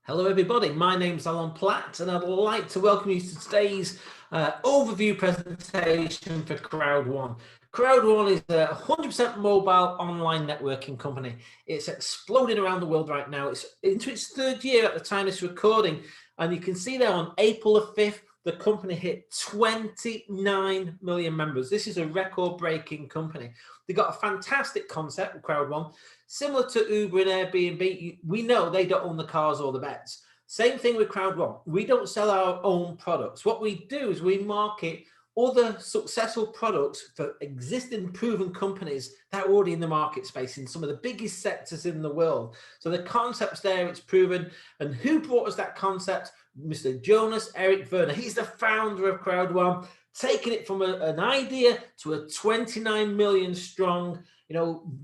Hello everybody, my name's Platt and I'd like to welcome you to today's overview presentation for Crowd1. Crowd1 is a 100% mobile online networking company. It's exploding around the world right now. It's into its third year at the time of this recording, and you can see there on April the 5th, the company hit 29 million members. This is a record-breaking company. They've got a fantastic concept with Crowd1. Similar to Uber and Airbnb, we know they don't own the cars or the beds. Same thing with Crowd1. We don't sell our own products. What we do is we market other successful products for existing proven companies that are already in the market space in some of the biggest sectors in the world. So the concept's there, it's proven. And who brought us that concept? Mr. Jonas Eric Werner. He's the founder of Crowd1, taking it from an idea to a 29 million strong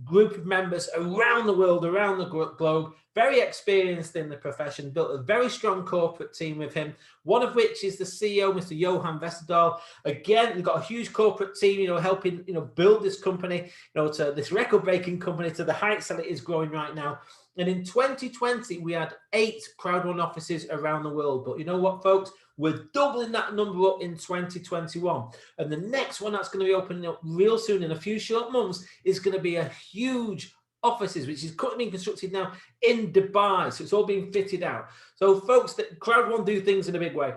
group of members around the world, around the globe, very experienced in the profession, built a very strong corporate team with him, one of which is the CEO, Mr. Johan Westerdahl. Again, we've got a huge corporate team, helping, build this company, to this record-breaking company to the heights that it is growing right now. And in 2020, we had 8 Crowd1 offices around the world. But you know what, folks? We're doubling that number up in 2021. And the next one that's going to be opening up real soon in a few short months is going to be a huge offices, which is currently being constructed now in Dubai. So it's all being fitted out. So folks, that Crowd1 do things in a big way.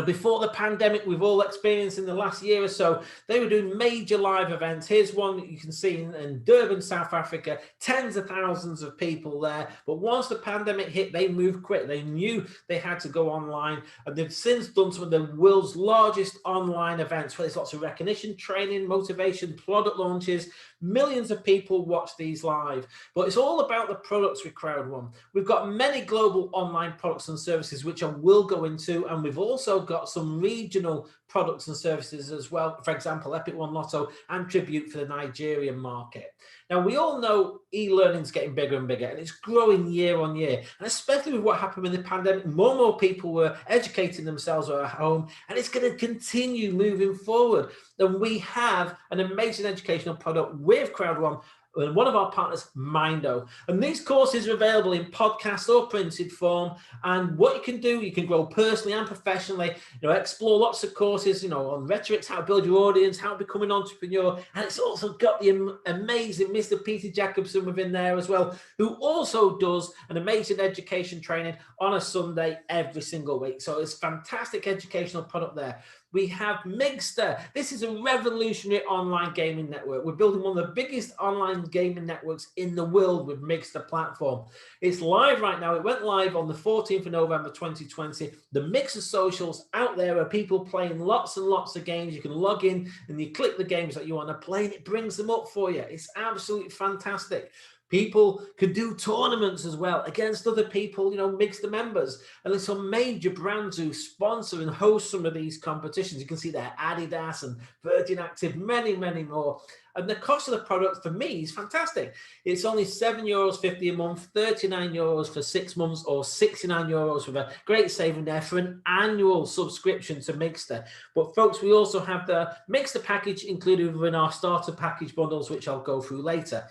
Before the pandemic, we've all experienced in the last year or so, they were doing major live events. Here's one that you can see in Durban, South Africa, tens of thousands of people there. But once the pandemic hit, they moved quick. They knew they had to go online, and they've since done some of the world's largest online events where there's lots of recognition, training, motivation, product launches. Millions of people watch these live, but it's all about the products with Crowd1. We've got many global online products and services, which I will go into, and we've also got some regional products and services as well. For example, Epic One Lotto and Tribute for the Nigerian market. Now, we all know e-learning is getting bigger and bigger, and it's growing year on year. And especially with what happened in the pandemic, more and more people were educating themselves at home, and it's going to continue moving forward. And we have an amazing educational product with Crowd1, and one of our partners, Mindo. And these courses are available in podcast or printed form. And what you can do, you can grow personally and professionally, explore lots of courses, on rhetorics, how to build your audience, how to become an entrepreneur. And it's also got the amazing Mr. Peter Jacobson within there as well, who also does an amazing education training on a Sunday every single week. So it's a fantastic educational product there. We have Migster. This is a revolutionary online gaming network. We're building one of the biggest online gaming networks in the world with Migster platform. It's live right now. It went live on the 14th of November 2020. The Migster socials out there are people playing lots and lots of games. You can log in and you click the games that you want to play and it brings them up for you. It's absolutely fantastic. People can do tournaments as well against other people, Migster members. And there's some major brands who sponsor and host some of these competitions. You can see there Adidas and Virgin Active, many, many more. And the cost of the product for me is fantastic. It's only €7.50 a month, €39 for 6 months, or €69 with a great saving there for an annual subscription to Migster. But folks, we also have the Migster package included within our starter package bundles, which I'll go through later.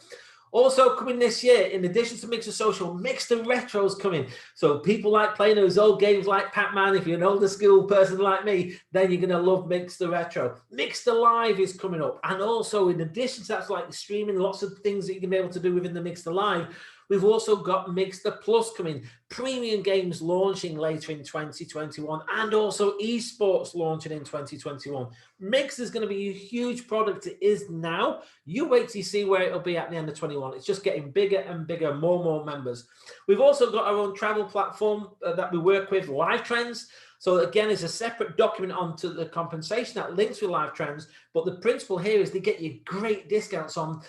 Also coming this year, in addition to Migster Social, Migster Retro's coming. So people like playing those old games like Pac-Man. If you're an older school person like me, then you're going to love Migster Retro. Migster Live is coming up. And also, in addition to that, like streaming, lots of things that you can be able to do within the Migster Live, we've also got Migster Plus coming, premium games launching later in 2021, and also esports launching in 2021. Migster is going to be a huge product. It is now. You wait till you see where it'll be at the end of 21. It's just getting bigger and bigger, more and more members. We've also got our own travel platform that we work with, Live Trends. So again, it's a separate document onto the compensation that links with Live Trends. But the principle here is they get you great discounts on,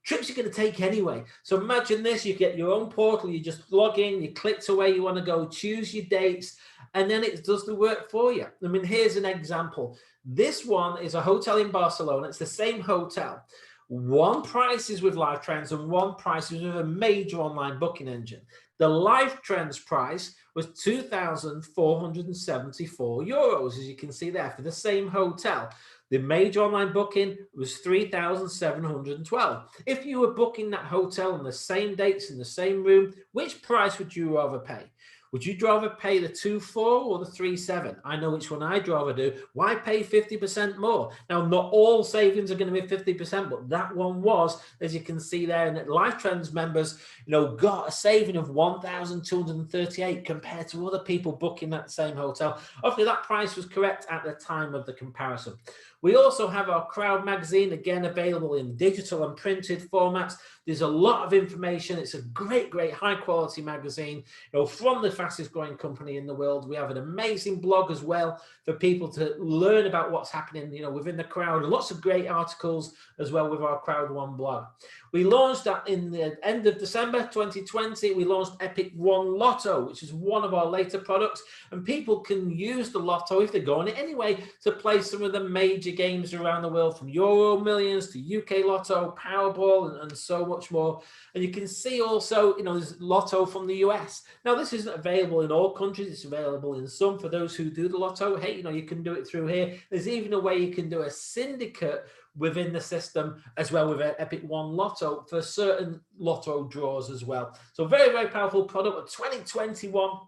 trips you're going to take anyway. So imagine this, you get your own portal, you just log in, you click to where you want to go, choose your dates, and then it does the work for you. I mean, here's an example. This one is a hotel in Barcelona. It's the same hotel. One price is with Live Trends and one price is with a major online booking engine. The Live Trends price was €2,474, as you can see there, for the same hotel. The major online booking was 3,712. If you were booking that hotel on the same dates in the same room, which price would you rather pay? Would you rather pay the 2.4 or the 3.7? I know which one I'd rather do. Why pay 50% more? Now, not all savings are going to be 50%, but that one was, as you can see there. And Life Trends members, got a saving of 1,238 compared to other people booking that same hotel. Obviously, that price was correct at the time of the comparison. We also have our Crowd magazine, again, available in digital and printed formats. There's a lot of information. It's a great, high quality magazine, from the fastest growing company in the world. We have an amazing blog as well for people to learn about what's happening, within the Crowd. Lots of great articles as well with our Crowd1 blog. We launched that in the end of December 2020. We launched Epic One Lotto, which is one of our later products, and people can use the Lotto, if they go on it anyway, to play some of the major games around the world, from Euro Millions to UK Lotto, Powerball, and so much more. And you can see also, there's Lotto from the US. Now, this isn't available in all countries. It's available in some for those who do the Lotto. Hey, you can do it through here. There's even a way you can do a syndicate within the system as well with Epic One Lotto for certain Lotto draws as well. So very powerful product. But 2021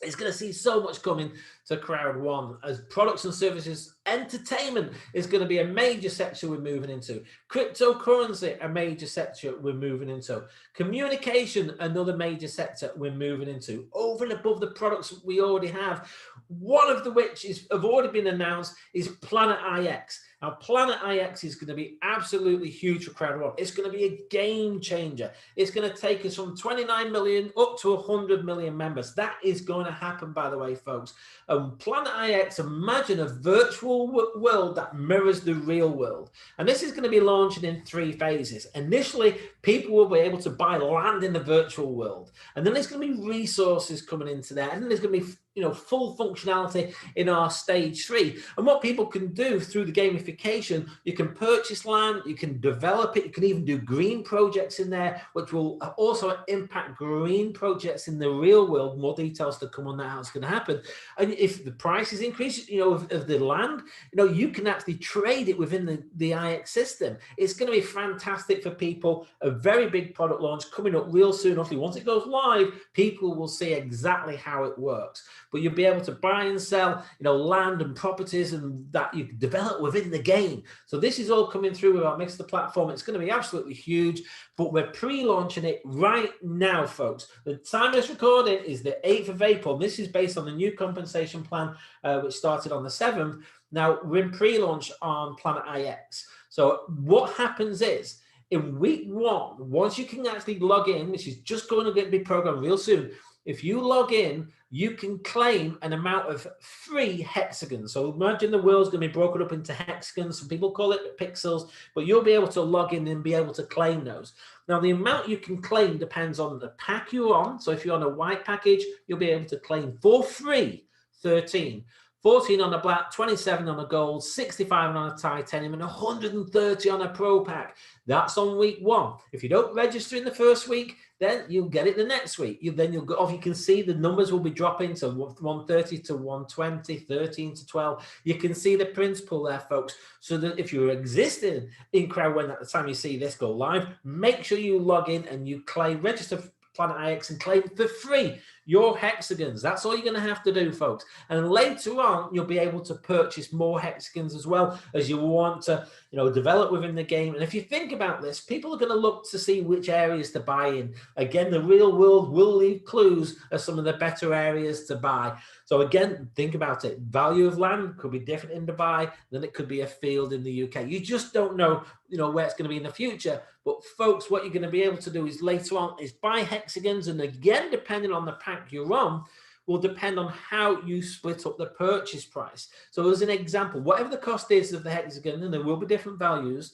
is going to see so much coming to Crowd1 as products and services. Entertainment is going to be a major sector we're moving into. Cryptocurrency, a major sector we're moving into. Communication, another major sector we're moving into. Over and above the products we already have, one of the which have already been announced is Planet IX. Now, Planet IX is going to be absolutely huge for Crowd1. It's going to be a game changer. It's going to take us from 29 million up to 100 million members. That is going to happen, by the way, folks. Planet IX, imagine a virtual world that mirrors the real world. And this is going to be launching in 3 phases. Initially, people will be able to buy land in the virtual world. And then there's going to be resources coming into there. And then there's going to be full functionality in our stage 3. And what people can do through the gamification, you can purchase land, you can develop it, you can even do green projects in there, which will also impact green projects in the real world. More details to come on that, how it's going to happen. And if the price is increased, of the land, you can actually trade it within the IX system. It's going to be fantastic for people. A very big product launch coming up real soon. Obviously, once it goes live, people will see exactly how it works. But you'll be able to buy and sell, land and properties, and that you develop within the game. So this is all coming through with our Mixer platform. It's going to be absolutely huge, but we're pre-launching it right now, folks. The time of this recording is the 8th of April. This is based on the new compensation plan, which started on the 7th. Now, we're in pre-launch on Planet IX. So what happens is, in week 1, once you can actually log in, which is just going to be programmed real soon, if you log in, you can claim an amount of free hexagons. So imagine the world's going to be broken up into hexagons. Some people call it pixels, but you'll be able to log in and be able to claim those. Now, the amount you can claim depends on the pack you're on. So if you're on a white package, you'll be able to claim for free 13. 14 on a black, 27 on a gold, 65 on a titanium, and 130 on a pro pack. That's on week 1. If you don't register in the first week, then you'll get it the next week. Then you'll go off. You can see the numbers will be dropping to 130 to 120, 13 to 12. You can see the principle there, folks. So that if you're existing in Crowd1 at the time you see this go live, make sure you log in and you claim, register Planet IX and claim for free your hexagons. That's all you're going to have to do, folks. And later on, you'll be able to purchase more hexagons as well as you want to, develop within the game. And if you think about this, people are going to look to see which areas to buy in. Again, the real world will leave clues as some of the better areas to buy. So again, think about it. Value of land could be different in Dubai than it could be a field in the UK. You just don't know, where it's going to be in the future. But folks, what you're going to be able to do is later on is buy hexagons. And again, depending on the pack you're on, will depend on how you split up the purchase price. So as an example, whatever the cost is of the hexagon, and there will be different values.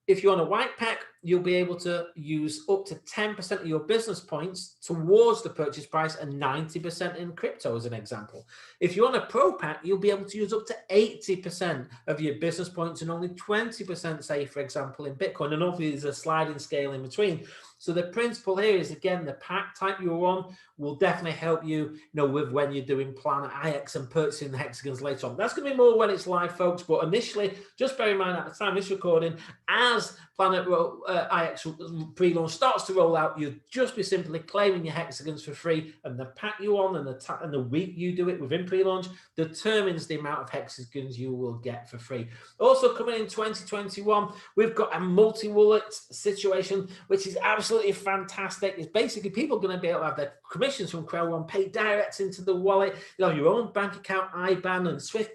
If you're on a white pack, you'll be able to use up to 10% of your business points towards the purchase price and 90% in crypto, as an example. If you're on a pro pack, you'll be able to use up to 80% of your business points and only 20%, say, for example, in Bitcoin. And obviously, there's a sliding scale in between. So the principle here is, again, the pack type you're on will definitely help you, with when you're doing Planet IX and purchasing the hexagons later on. That's going to be more when it's live, folks. But initially, just bear in mind at the time of this recording, as Planet IX pre-launch starts to roll out, you'll just be simply claiming your hexagons for free, and the pack you on and the week you do it within pre-launch determines the amount of hexagons you will get for free. Also coming in 2021, we've got a multi-wallet situation, which is absolutely fantastic. It's basically people going to be able to have their commissions from Crowd1 paid direct into the wallet. You have your own bank account, IBAN, and Swift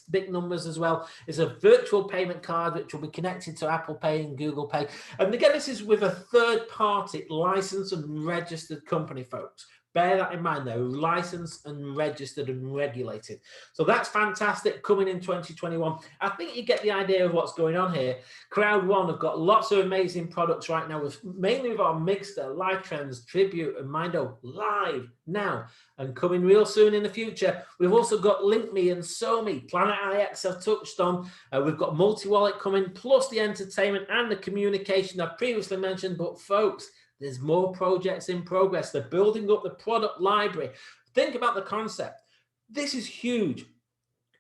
big numbers as well. It's a virtual payment card which will be connected to Apple Pay and Google Pay. And again, this is with a third-party licensed and registered company, folks. Bear that in mind, they're licensed and registered and regulated. So that's fantastic coming in 2021. I think you get the idea of what's going on here. Crowd1 have got lots of amazing products right now, mainly with our Mixter, Live Trends, Tribute, and Mindo live now and coming real soon in the future. We've also got LinkMe and SoMe. Planet IX I've touched on. We've got multi-wallet coming, plus the entertainment and the communication I've previously mentioned. But folks, there's more projects in progress. They're building up the product library. Think about the concept. This is huge.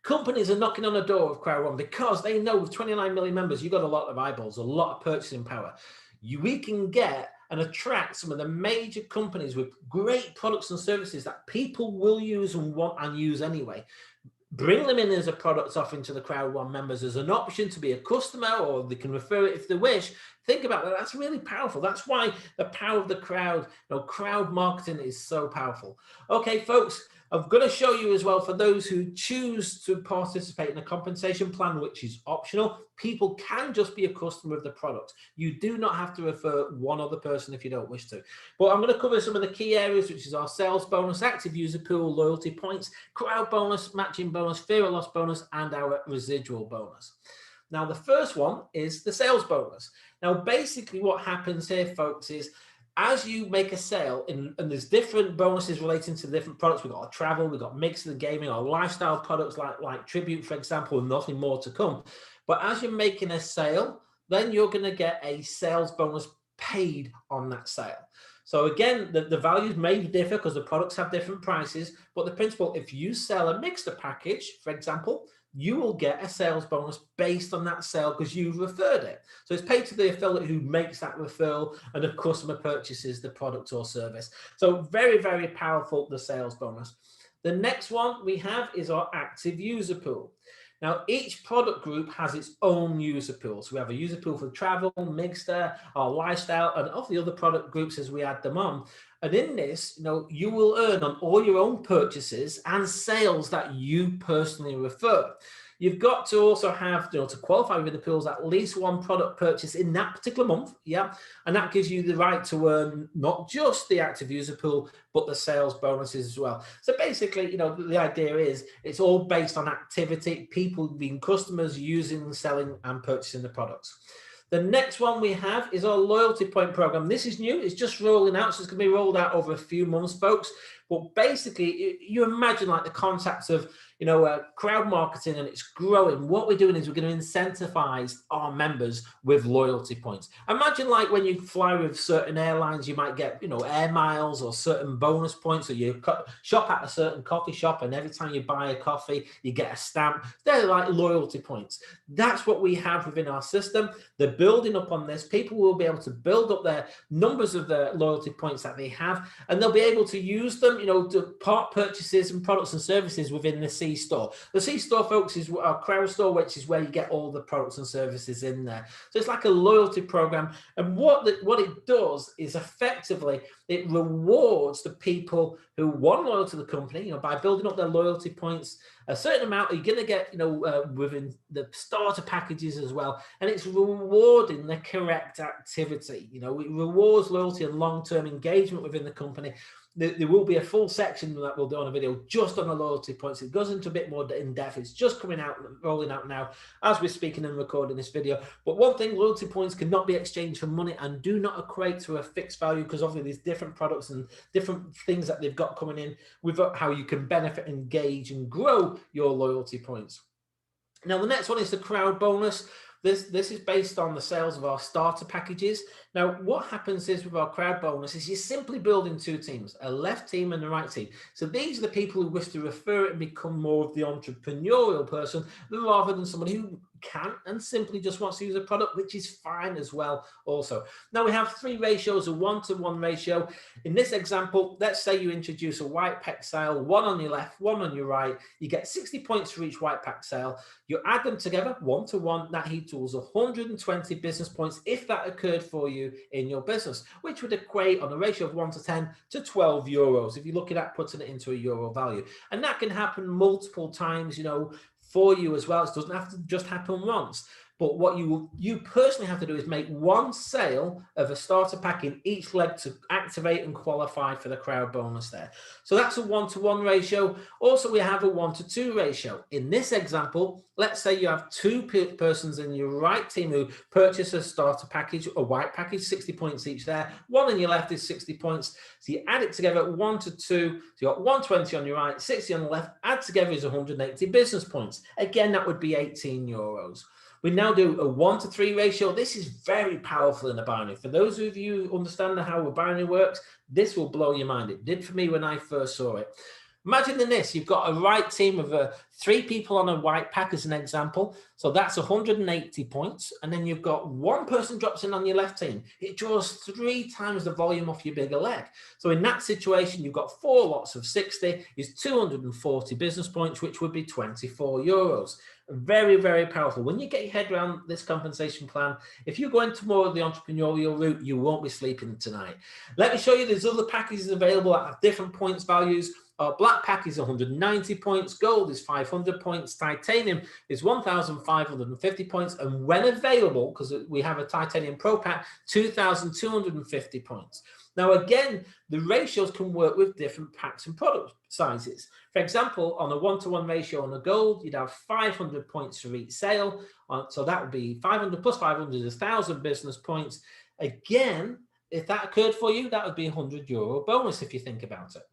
Companies are knocking on the door of Crowd1 because they know with 29 million members, you've got a lot of eyeballs, a lot of purchasing power. We can get and attract some of the major companies with great products and services that people will use and want and use anyway. Bring them in as a product offering to the Crowd1 members as an option to be a customer, or they can refer it if they wish. Think about that. That's really powerful. That's why the power of the crowd, crowd marketing is so powerful. Okay, folks, I'm going to show you as well, for those who choose to participate in a compensation plan, which is optional, people can just be a customer of the product. You do not have to refer one other person if you don't wish to. But I'm going to cover some of the key areas, which is our sales bonus, active user pool, loyalty points, crowd bonus, matching bonus, fear of loss bonus, and our residual bonus. Now, the first one is the sales bonus. Now, basically what happens here, folks, is as you make a sale, and there's different bonuses relating to different products. We've got our travel, we've got Mixer, the gaming, our lifestyle products like Tribute, for example, and nothing more to come. But as you're making a sale, then you're going to get a sales bonus paid on that sale. So again, the values may differ because the products have different prices, but the principle, if you sell a Mixer package, for example, you will get a sales bonus based on that sale because you've referred it. So it's paid to the affiliate who makes that referral and the customer purchases the product or service. So very, very powerful, the sales bonus. The next one we have is our active user pool. Now, each product group has its own user pool. So we have a user pool for travel, Mixer, our lifestyle, and of the other product groups as we add them on. And in this, you will earn on all your own purchases and sales that you personally refer. You've got to also have, to qualify with the pools, at least one product purchase in that particular month, yeah? And that gives you the right to earn not just the active user pool, but the sales bonuses as well. So basically, the idea is it's all based on activity, people being customers using, selling, and purchasing the products. The next one we have is our loyalty point program. This is new. It's just rolling out, so it's going to be rolled out over a few months, folks. But basically, you imagine like the concepts of, crowd marketing, and it's growing. What we're doing is we're going to incentivize our members with loyalty points. Imagine like when you fly with certain airlines, you might get, air miles or certain bonus points, or you shop at a certain coffee shop, and every time you buy a coffee, you get a stamp. They're like loyalty points. That's what we have within our system. They're building up on this. People will be able to build up their numbers of the loyalty points that they have, and they'll be able to use them, to part purchases and products and services within the C store. The C store, folks, is our crowd store, which is where you get all the products and services in there. So it's like a loyalty program. And what it does is effectively it rewards the people who want loyal to the company, by building up their loyalty points. A certain amount you're going to get, within the starter packages as well. And it's rewarding the correct activity. It rewards loyalty and long-term engagement within the company. there will be a full section that we'll do on a video just on the loyalty points. It goes into a bit more in depth. It's just coming out, rolling out now as we're speaking and recording this video. But one thing, loyalty points cannot be exchanged for money and do not equate to a fixed value, because obviously there's different products and different things that they've got coming in with how you can benefit, engage and grow your loyalty points. Now, the next one is the crowd bonus. This is based on the sales of our starter packages. Now, what happens is with our crowd bonus is you're simply building two teams, a left team and a right team. So these are the people who wish to refer it and become more of the entrepreneurial person rather than somebody who can and simply just wants to use a product, which is fine as well also. Now, we have three ratios, a 1-to-1 ratio. In this example, let's say you introduce a white pack sale, one on your left, one on your right. You get 60 points for each white pack sale. You add them together, 1-to-1, that equals 120 business points if that occurred for you in your business, which would equate on a ratio of 1-to-10 to 12 euros if you're looking at putting it into a euro value. And that can happen multiple times, you know, for you as well. It doesn't have to just happen once. But what you personally have to do is make one sale of a starter pack in each leg to activate and qualify for the crowd bonus there. So that's a 1-to-1 ratio. Also, we have a 1-to-2 ratio. In this example, let's say you have two persons in your right team who purchase a starter package, a white package, 60 points each there. One on your left is 60 points. So you add it together, 1-to-2. So you got 120 on your right, 60 on the left. Add together is 180 business points. Again, that would be 18 euros. We now do a 1-to-3 ratio. This is very powerful in a binary. For those of you who understand how a binary works, this will blow your mind. It did for me when I first saw it. Imagine this, you've got a right team of 3 people on a white pack as an example. So that's 180 points. And then you've got one person drops in on your left team. It draws 3 times the volume off your bigger leg. So in that situation, you've got 4 lots of 60 is 240 business points, which would be 24 euros. Very, very powerful. When you get your head around this compensation plan, if you go into more of the entrepreneurial route, you won't be sleeping tonight. Let me show you there's other packages available that have different points values. Our black pack is 190 points, gold is 500 points, titanium is 1,550 points, and when available, because we have a titanium pro pack, 2,250 points. Now, again, the ratios can work with different packs and product sizes. For example, on a 1-to-1 ratio on a gold, you'd have 500 points for each sale. So that would be 500 plus 500 is 1,000 business points. Again, if that occurred for you, that would be a €100 bonus if you think about it.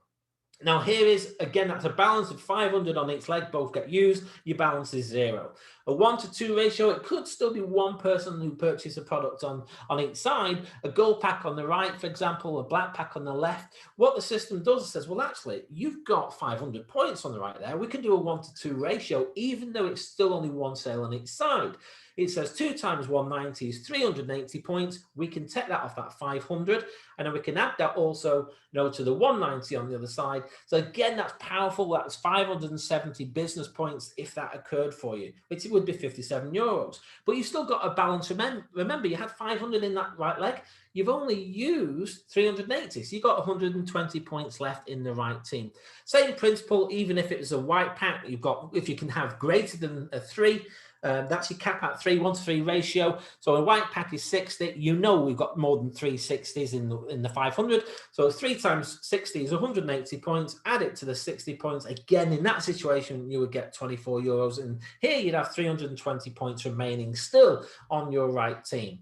Now here is, again, that's a balance of 500 on each leg, both get used, your balance is 0. A 1-to-2 ratio, it could still be one person who purchased a product on each side, a gold pack on the right, for example, a black pack on the left. What the system does is says, well, actually, you've got 500 points on the right there. We can do a 1-to-2 ratio, even though it's still only one sale on each side. It says 2 times 190 is 380 points. We can take that off that 500, and then we can add that also, you know, to the 190 on the other side. So again, that's powerful. That's 570 business points if that occurred for you, which would be 57 euros. But you've still got a balance. Remember, you had 500 in that right leg. You've only used 380, so you've got 120 points left in the right team. Same principle, even if it was a white pack, you've got, if you can have greater than a 3, that's your cap at 3, 1-to-3 ratio. So a white pack is 60. You know we've got more than 3 60s in the 500. So 3 times 60 is 180 points. Add it to the 60 points. Again, in that situation, you would get 24 euros. And here you'd have 320 points remaining still on your right team.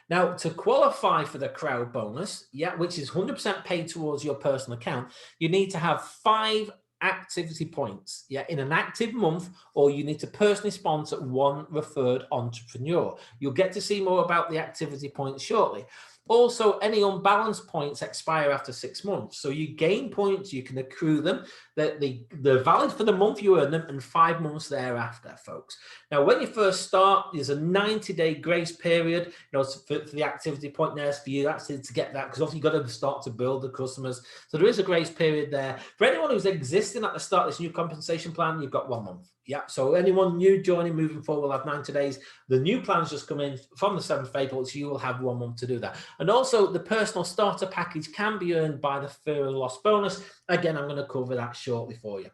Now, to qualify for the crowd bonus, which is 100% paid towards your personal account, you need to have 5 activity points in an active month, or you need to personally sponsor one referred entrepreneur. You'll get to see more about the activity points shortly. Also, any unbalanced points expire after 6 months. So you gain points, you can accrue them. They're valid for the month you earn them and 5 months thereafter, folks. Now, when you first start, there's a 90-day grace period, you know, for the activity point there for you actually to get that, because obviously you've got to start to build the customers. So there is a grace period there. For anyone who's existing at the start of this new compensation plan, you've got 1 month. So anyone new joining moving forward will have 90 days. The new plans just come in from the 7th of April, so you will have 1 month to do that. And also the personal starter package can be earned by the fear of loss bonus. Again, I'm going to cover that shortly for you.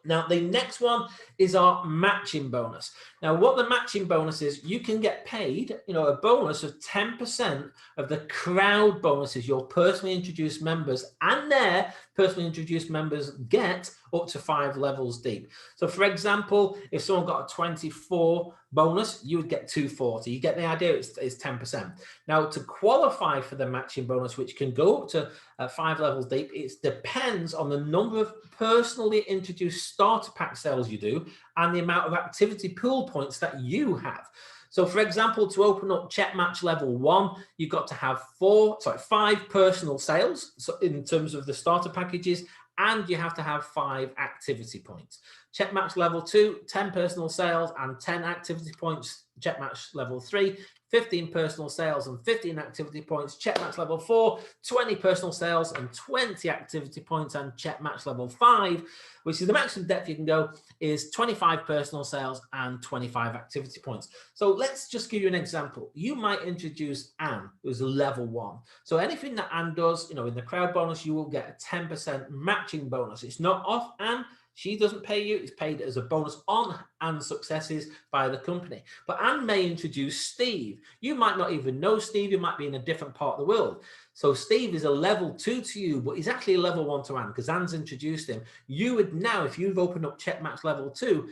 Now, the next one is our matching bonus. Now, what the matching bonus is, you can get paid, a bonus of 10% of the crowd bonuses your personally introduced members and their personally introduced members get up to 5 levels deep. So, for example, if someone got a 24 bonus, you would get 240. You get the idea, it's 10%. Now, to qualify for the matching bonus, which can go up to 5 levels deep, it depends on the number of personally introduced starter pack sales you do and the amount of activity pool points that you have. So, for example, to open up check match level 1, you've got to have 5 personal sales, so in terms of the starter packages, and you have to have 5 activity points. Check match level 2, 10 personal sales and 10 activity points. Check match level 3, 15 personal sales and 15 activity points. Check match level 4, 20 personal sales and 20 activity points. And check match level 5, which is the maximum depth you can go, is 25 personal sales and 25 activity points. So let's just give you an example. You might introduce Anne, who's a level 1. So anything that Anne does, in the crowd bonus, you will get a 10% matching bonus. It's not off Anne. She doesn't pay you, it's paid as a bonus on Anne's successes by the company. But Anne may introduce Steve. You might not even know Steve, you might be in a different part of the world. So Steve is a level 2 to you, but he's actually a level 1 to Anne because Anne's introduced him. You would now, if you've opened up check match level 2,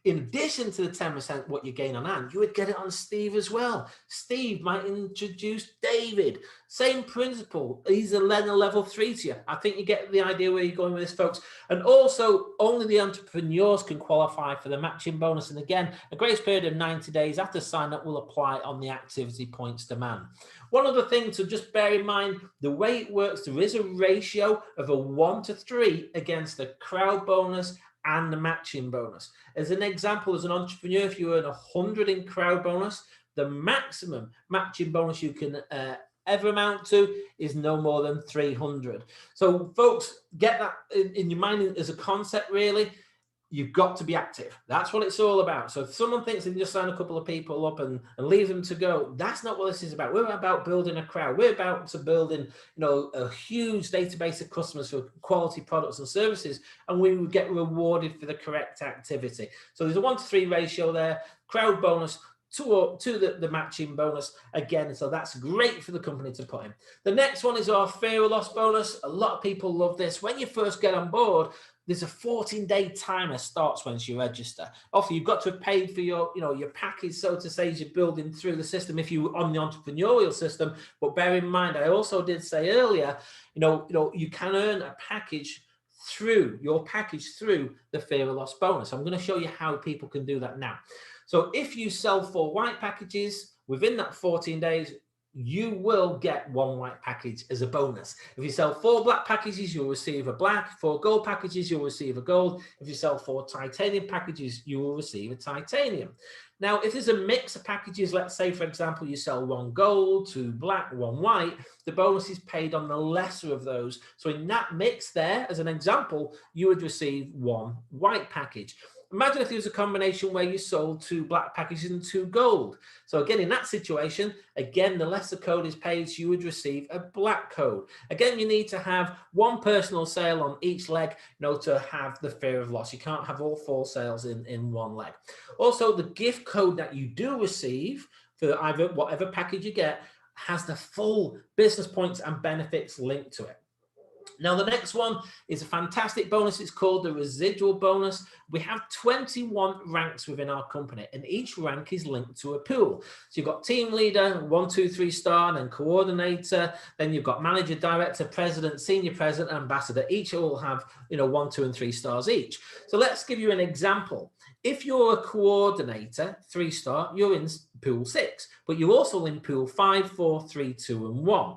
in addition to the 10% what you gain on Anne, you would get it on Steve as well. Steve might introduce David. Same principle. He's a level 3 to you. I think you get the idea where you're going with this, folks. And also, only the entrepreneurs can qualify for the matching bonus. And again, a grace period of 90 days after sign up will apply on the activity points demand. One other thing to just bear in mind, the way it works, there is a ratio of a 1 to 3 against the crowd bonus and the matching bonus. As an example, as an entrepreneur, if you earn 100 in crowd bonus, the maximum matching bonus you can ever amount to is no more than 300. So folks, get that in your mind as a concept, really. You've got to be active. That's what it's all about. So if someone thinks they can just sign a couple of people up and leave them to go, that's not what this is about. We're about building a crowd. We're about to building, a huge database of customers for quality products and services, and we will get rewarded for the correct activity. So there's a 1 to 3 ratio there. Crowd bonus to the matching bonus again. So that's great for the company to put in. The next one is our fear of loss bonus. A lot of people love this. When you first get on board, there's a 14-day timer starts once you register. Obviously, you've got to have paid for your package, so to say, as you're building through the system if you're on the entrepreneurial system. But bear in mind, I also did say earlier, you can earn a package through the fear of loss bonus. I'm going to show you how people can do that now. So if you sell 4 white packages within that 14 days, you will get 1 white package as a bonus. If you sell 4 black packages, you'll receive a black. 4 gold packages, you'll receive a gold. If you sell 4 titanium packages, you will receive a titanium. Now, if there's a mix of packages, let's say, for example, you sell 1 gold, 2 black, 1 white, the bonus is paid on the lesser of those. So in that mix there, as an example, you would receive 1 white package. Imagine if there was a combination where you sold 2 black packages and 2 gold. So again, in that situation, again, the lesser code is paid, so you would receive a black code. Again, you need to have 1 personal sale on each leg, to have the fear of loss. You can't have all 4 sales in 1 leg. Also, the gift code that you do receive for either whatever package you get has the full business points and benefits linked to it. Now, the next one is a fantastic bonus. It's called the residual bonus. We have 21 ranks within our company, and each rank is linked to a pool. So you've got team leader, 1, 2, 3 star, and then coordinator. Then you've got manager, director, president, senior president, ambassador. Each all have, 1, 2, and 3 stars each. So let's give you an example. If you're a coordinator, 3 star, you're in pool 6, but you're also in pool 5, 4, 3, 2, and 1.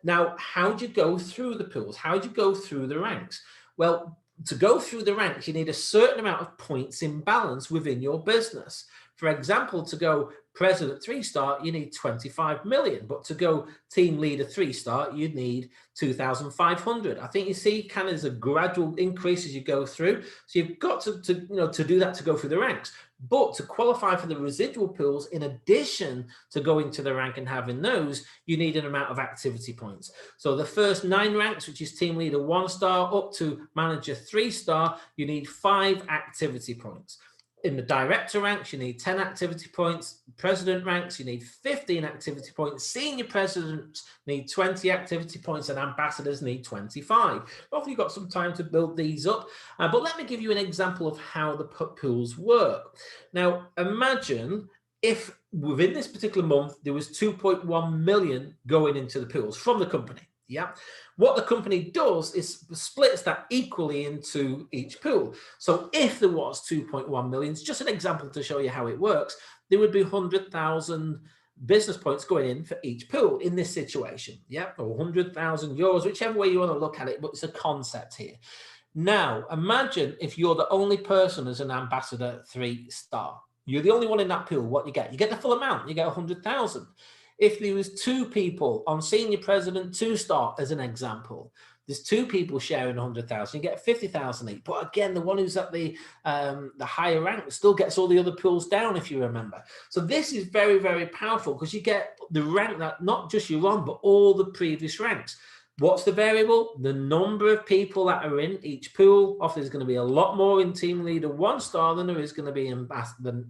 Now, how do you go through the pools? How do you go through the ranks? Well, to go through the ranks, you need a certain amount of points in balance within your business. For example, to go president 3 star, you need 25 million, but to go team leader 3 star, you need 2,500. I think you see kind of there's a gradual increase as you go through. So you've got to do that to go through the ranks. But to qualify for the residual pools, in addition to going to the rank and having those, you need an amount of activity points. So the first 9 ranks, which is team leader 1 star up to manager 3 star, you need 5 activity points. In the director ranks, you need 10 activity points. President ranks, you need 15 activity points. Senior presidents need 20 activity points, and ambassadors need 25. Hopefully you've got some time to build these up. But let me give you an example of how the pools work. Now, imagine if within this particular month, there was 2.1 million going into the pools from the company. Yeah. What the company does is splits that equally into each pool. So if there was 2.1 million, it's just an example to show you how it works, there would be 100,000 business points going in for each pool in this situation. Yeah. Or 100,000 euros, whichever way you want to look at it, but it's a concept here. Now, imagine if you're the only person as an ambassador 3 star. You're the only one in that pool. What you get? You get the full amount. You get 100,000. If there was 2 people on senior president 2 star, as an example, there's 2 people sharing 100,000. You get 50,000 each. But again, the one who's at the higher rank still gets all the other pools down, if you remember. So this is very, very powerful because you get the rank that not just you're on, but all the previous ranks. What's the variable? The number of people that are in each pool. Often there's going to be a lot more in team leader 1 star than there is going to be in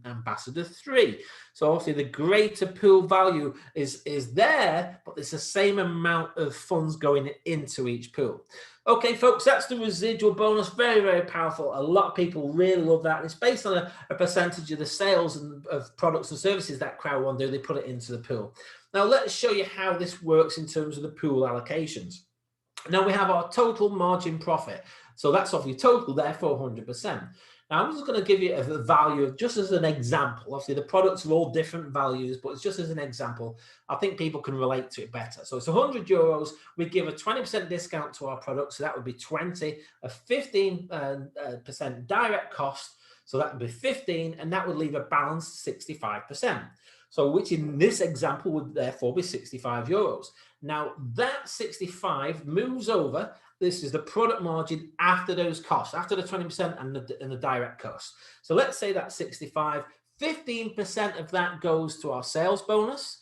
ambassador 3. So obviously the greater pool value is there, but there's the same amount of funds going into each pool. Okay, folks, that's the residual bonus. Very, very powerful. A lot of people really love that. And it's based on a percentage of the sales and of products and services that Crowd1 do. They put it into the pool. Now, let's show you how this works in terms of the pool allocations. Now, we have our total margin profit. So that's off your total, therefore 100%. Now, I'm just going to give you a value of just as an example. Obviously, the products are all different values, but it's just as an example. I think people can relate to it better. So it's 100 euros. We give a 20% discount to our products. So that would be 20, a 15% direct cost. So that would be 15, and that would leave a balanced 65%. So which in this example would therefore be 65 euros. Now that 65 moves over. This is the product margin after those costs, after the 20% and the direct costs. So let's say that's 65, 15% of that goes to our sales bonus.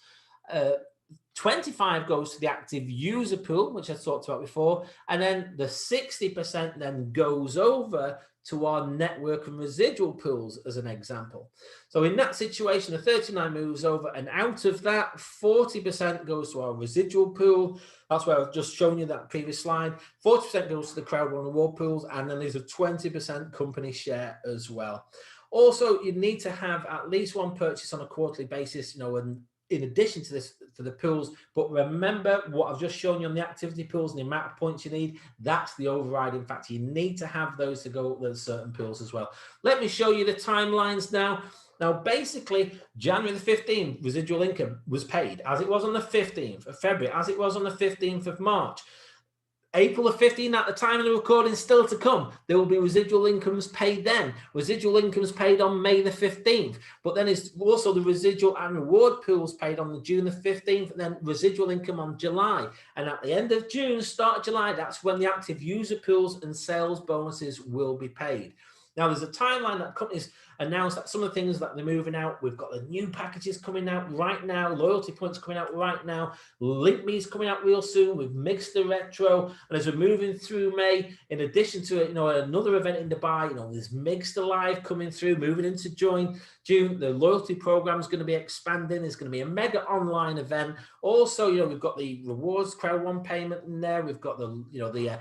25 goes to the active user pool, which I talked about before. And then the 60% then goes over to our network and residual pools as an example. So in that situation, the 39 moves over, and out of that, 40% goes to our residual pool. That's where I've just shown you that previous slide. 40% goes to the Crowd1 award pools, and then there's a 20% company share as well. Also, you need to have at least 1 purchase on a quarterly basis, and in addition to this, for the pools. But remember what I've just shown you on the activity pools and the amount of points you need. That's the overriding factor. You need to have those to go with certain pools as well. Let me show you the timelines now. Now, basically, January the 15th, residual income was paid as it was on the 15th of February, as it was on the 15th of March. April the 15th, at the time of the recording, still to come. There will be residual incomes paid then. Residual incomes paid on May the 15th. But then it's also the residual and reward pools paid on the June the 15th, and then residual income on July. And at the end of June, start of July, that's when the active user pools and sales bonuses will be paid. Now, there's a timeline that companies announced that some of the things that they're moving out. We've got the new packages coming out right now, loyalty points coming out right now, Link Me's coming out real soon. We've mixed the retro, and as we're moving through May, in addition to another event in Dubai, there's Mixed Alive coming through, moving into June. The loyalty program is going to be expanding. There's going to be a mega online event. Also, we've got the rewards Crowd1 payment in there. We've got the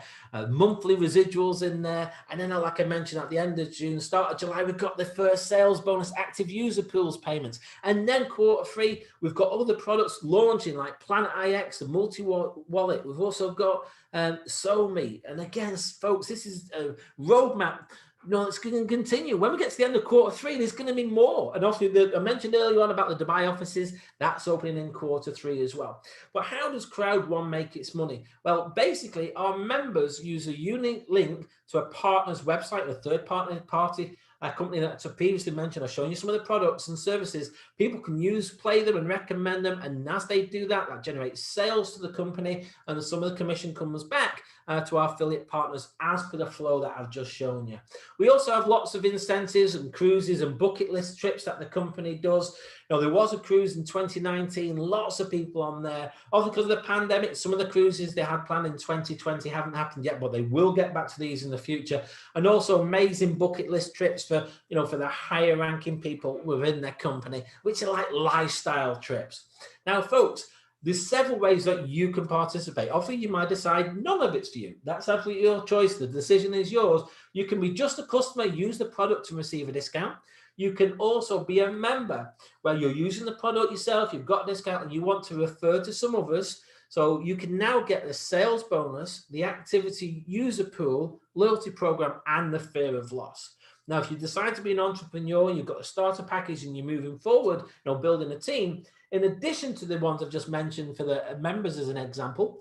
monthly residuals in there, and then like I mentioned, at the end of June, start of July, we've got the first sales bonus active user pools payments, and then Q3 we've got other products launching like Planet IX, the multi-wallet. We've also got SoMe, and again, folks, this is a roadmap. It's going to continue. When we get to the end of Q3, there's going to be more. And obviously, I mentioned earlier on about the Dubai offices. That's opening in Q3 as well. But how does Crowd1 make its money? Well, basically, our members use a unique link to a partner's website, a third-party company that I previously mentioned. I've shown you some of the products and services. People can play them and recommend them. And as they do that, that generates sales to the company, and some of the commission comes back. to our affiliate partners as per the flow that I've just shown you. We also have lots of incentives and cruises and bucket list trips that the company does. You know, there was a cruise in 2019, lots of people on there. Also, because of the pandemic, some of the cruises they had planned in 2020 haven't happened yet, but they will get back to these in the future. And also amazing bucket list trips for, you know, for the higher ranking people within their company, which are like lifestyle trips. Now, folks, there's several ways that you can participate. Often you might decide none of it's for you. That's absolutely your choice. The decision is yours. You can be just a customer, use the product to receive a discount. You can also be a member where you're using the product yourself, you've got a discount and you want to refer to some others. So you can now get the sales bonus, the activity user pool, loyalty program, and the fear of loss. Now, if you decide to be an entrepreneur, you've got a starter package and you're moving forward, you know, building a team, in addition to the ones I've just mentioned for the members as an example,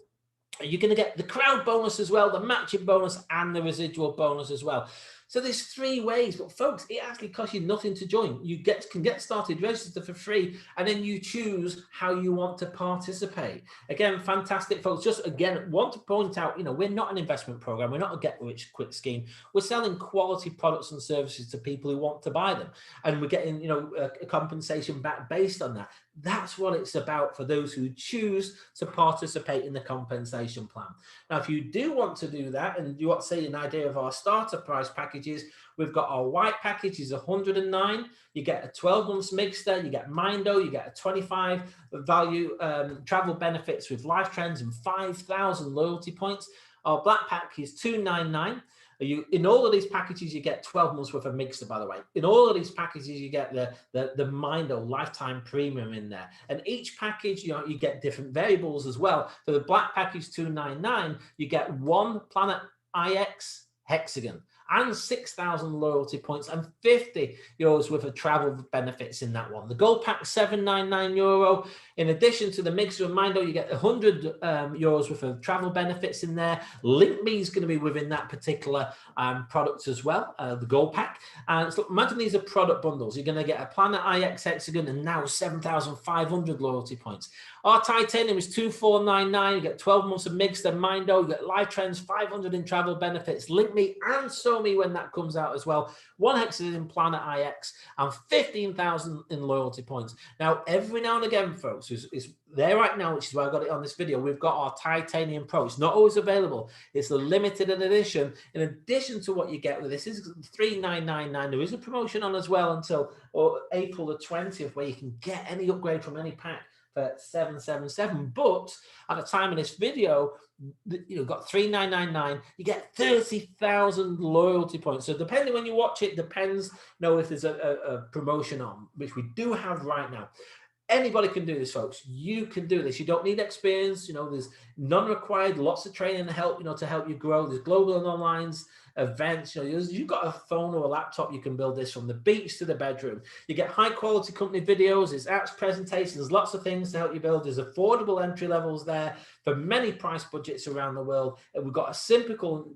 you're going to get the crowd bonus as well, the matching bonus, and the residual bonus as well. So there's 3 ways, but folks, it actually costs you nothing to join. You can get started, register for free, and then you choose how you want to participate. Again, fantastic, folks. Just again, want to point out, you know, we're not an investment program. We're not a get-rich-quick scheme. We're selling quality products and services to people who want to buy them, and we're getting, you know, a compensation back based on that. That's what it's about for those who choose to participate in the compensation plan. Now, if you do want to do that and you want to see an idea of our starter price packages, we've got our white package is 109. You get a 12 months mixer, you get Mindo, you get a 25 value travel benefits with life trends and 5,000 loyalty points. Our black pack is 299. In all of these packages, you get 12 months worth of mixer, by the way. In all of these packages, you get the Mindo lifetime premium in there. And each package, you know, you get different variables as well. For the black package 299, you get 1 Planet IX hexagon and 6,000 loyalty points and 50 euros worth of travel benefits in that one. The gold pack, 799 euro. In addition to the mixer and Mindo, you get 100 euros worth of travel benefits in there. LinkMe is going to be within that particular product as well, the gold pack. And so imagine these are product bundles. You're going to get a Planet IX hexagon and now 7,500 loyalty points. Our titanium is 2,499. You get 12 months of mixer, Mindo. You get live trends, 500 in travel benefits, LinkMe and SoMe when that comes out as well. 1 hexagon in Planet IX and 15,000 in loyalty points. Now, every now and again, folks, it's there right now, which is why I got it on this video. We've got our Titanium Pro. It's not always available. It's the limited edition. In addition to what you get with this, is $3,999. There is a promotion on as well until April the 20th, where you can get any upgrade from any pack for $777. But at the time of this video, you know, got $3,999. You get 30,000 loyalty points. So depending when you watch it, depends, you know, if there's a promotion on, which we do have right now. Anybody can do this, folks. You can do this. You don't need experience. You know, there's none required. Lots of training to help, you know, to help you grow. There's global and online events. You know, you've got a phone or a laptop, you can build this from the beach to the bedroom. You get high quality company videos, there's apps, presentations, lots of things to help you build. There's affordable entry levels there for many price budgets around the world. And we've got a simple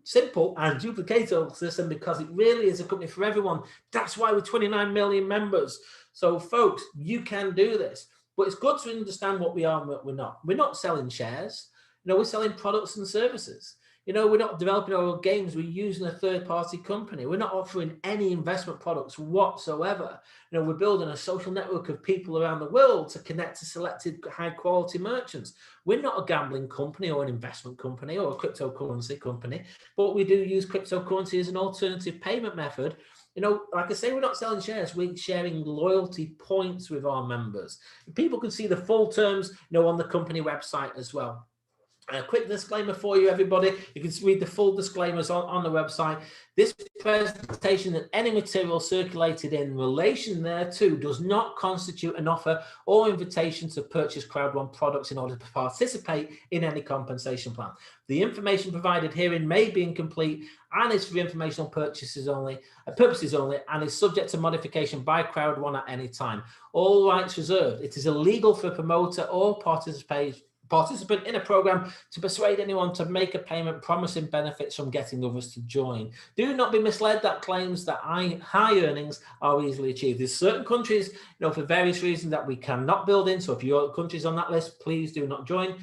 and duplicatable system because it really is a company for everyone. That's why we're 29 million members. So folks, you can do this, but it's good to understand what we are and what we're not. We're not selling shares. You know, we're selling products and services. You know, we're not developing our own games. We're using a third-party company. We're not offering any investment products whatsoever. You know, we're building a social network of people around the world to connect to selected high-quality merchants. We're not a gambling company or an investment company or a cryptocurrency company, but we do use cryptocurrency as an alternative payment method. You know, like I say, we're not selling shares. We're sharing loyalty points with our members. People can see the full terms, you know, on the company website as well. A quick disclaimer for you, everybody. You can read the full disclaimers on the website. This presentation and any material circulated in relation thereto does not constitute an offer or invitation to purchase Crowd1 products in order to participate in any compensation plan. The information provided herein may be incomplete and is for informational purposes only, and is subject to modification by Crowd1 at any time. All rights reserved. It is illegal for a promoter or participant participant in a program to persuade anyone to make a payment promising benefits from getting others to join. Do not be misled that claims that high earnings are easily achieved. There's certain countries, for various reasons that we cannot build in. So if your country's on that list, please do not join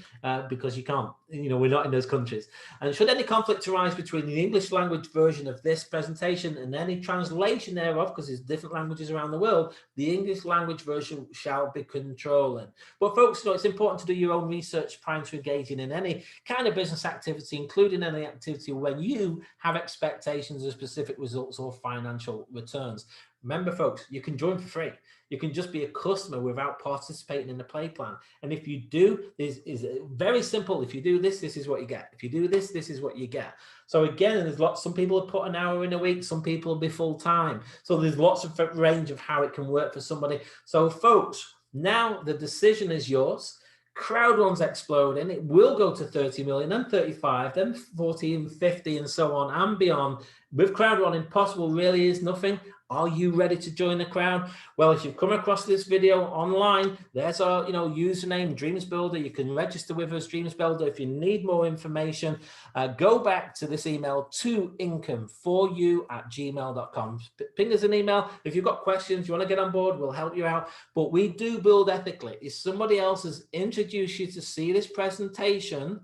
because you can't. We're not in those countries. And should any conflict arise between the English language version of this presentation and any translation thereof, because there's different languages around the world, the English language version shall be controlling. But folks, it's important to do your own research prior to engaging in any kind of business activity, including any activity when you have expectations of specific results or financial returns. Remember, folks, you can join for free. You can just be a customer without participating in the play plan. And if you do, this is very simple. If you do this, this is what you get. If you do this, this is what you get. So again, there's lots. Some people have put an hour in a week. Some people will be full time. So there's lots of range of how it can work for somebody. So folks, now the decision is yours. Crowd1's exploding. It will go to 30 million, then 35, then 40 and 50 and so on and beyond. With Crowd1, impossible really is nothing. Are you ready to join the crowd? Well, if you've come across this video online, there's our username, Dreams Builder. You can register with us, Dreams Builder. If you need more information, go back to this email, to income4you@gmail.com. Ping us an email. If you've got questions, you want to get on board, we'll help you out. But we do build ethically. If somebody else has introduced you to see this presentation,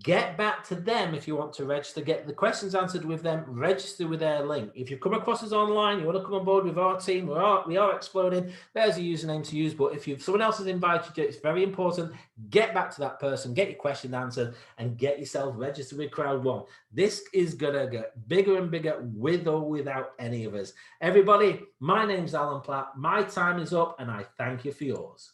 get back to them if you want to register, get the questions answered with them, register with their link. If you've come across us online, you want to come on board with our team, we are exploding, there's a username to use. But if someone else has invited you, it's very important, get back to that person, get your question answered, and get yourself registered with Crowd1. This is going to get bigger and bigger with or without any of us. Everybody, my name's Alan Platt. My time is up, and I thank you for yours.